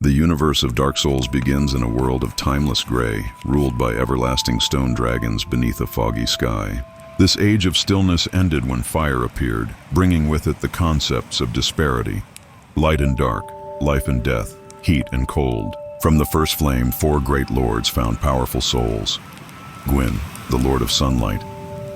The universe of Dark Souls begins in a world of timeless gray, ruled by everlasting stone dragons beneath a foggy sky. This age of stillness ended when fire appeared, bringing with it the concepts of disparity. Light and dark, life and death, heat and cold. From the first flame, 4 great lords found powerful souls. Gwyn, the Lord of Sunlight,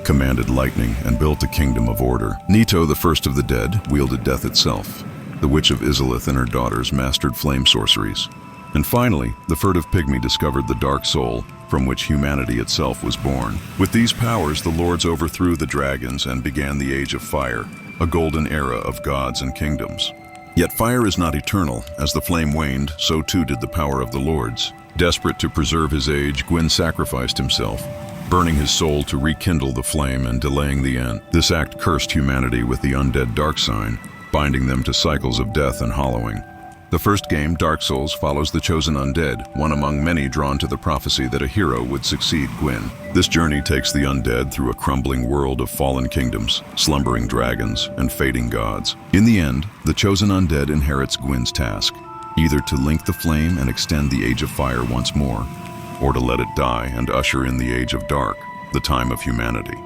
commanded lightning and built a kingdom of order. Nito, the first of the dead, wielded death itself. The Witch of Izalith and her daughters mastered flame sorceries. And finally, the furtive pygmy discovered the dark soul, from which humanity itself was born. With these powers, the lords overthrew the dragons and began the Age of Fire, a golden era of gods and kingdoms. Yet fire is not eternal. As the flame waned, so too did the power of the lords. Desperate to preserve his age, Gwyn sacrificed himself, burning his soul to rekindle the flame and delaying the end. This act cursed humanity with the undead dark sign, binding them to cycles of death and hollowing. The first game, Dark Souls, follows the chosen undead, one among many drawn to the prophecy that a hero would succeed Gwyn. This journey takes the undead through a crumbling world of fallen kingdoms, slumbering dragons, and fading gods. In the end, the chosen undead inherits Gwyn's task, either to link the flame and extend the Age of Fire once more, or to let it die and usher in the Age of Dark, the time of humanity.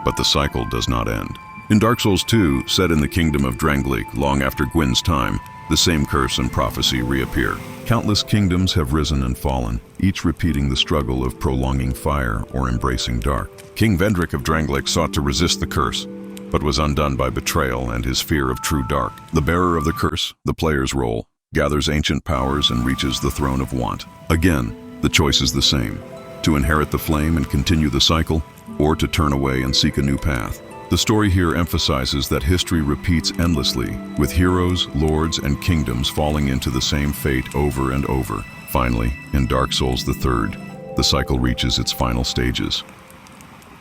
But the cycle does not end. In Dark Souls 2, set in the kingdom of Drangleic long after Gwyn's time, the same curse and prophecy reappear. Countless kingdoms have risen and fallen, each repeating the struggle of prolonging fire or embracing dark. King Vendrick of Drangleic sought to resist the curse, but was undone by betrayal and his fear of true dark. The bearer of the curse, the player's role, gathers ancient powers and reaches the throne of want. Again, the choice is the same: to inherit the flame and continue the cycle, or to turn away and seek a new path. The story here emphasizes that history repeats endlessly, with heroes, lords, and kingdoms falling into the same fate over and over. Finally, in Dark Souls III, the cycle reaches its final stages.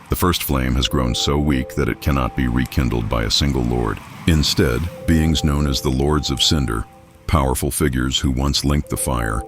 The first flame has grown so weak that it cannot be rekindled by a single lord. Instead, beings known as the Lords of Cinder, powerful figures who once linked the fire,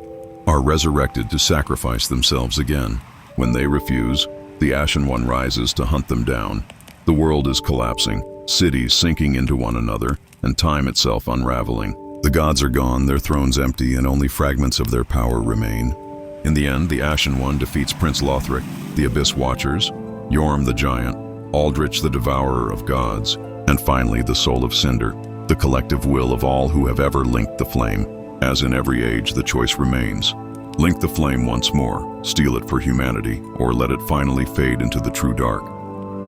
are resurrected to sacrifice themselves again. When they refuse, the Ashen One rises to hunt them down. The world is collapsing, cities sinking into one another, and time itself unraveling. The gods are gone, their thrones empty, and only fragments of their power remain. In the end, the Ashen One defeats Prince Lothric, the Abyss Watchers, Yorm the Giant, Aldrich the Devourer of Gods, and finally the Soul of Cinder, the collective will of all who have ever linked the flame. As in every age, the choice remains: link the flame once more, steal it for humanity, or let it finally fade into the true dark.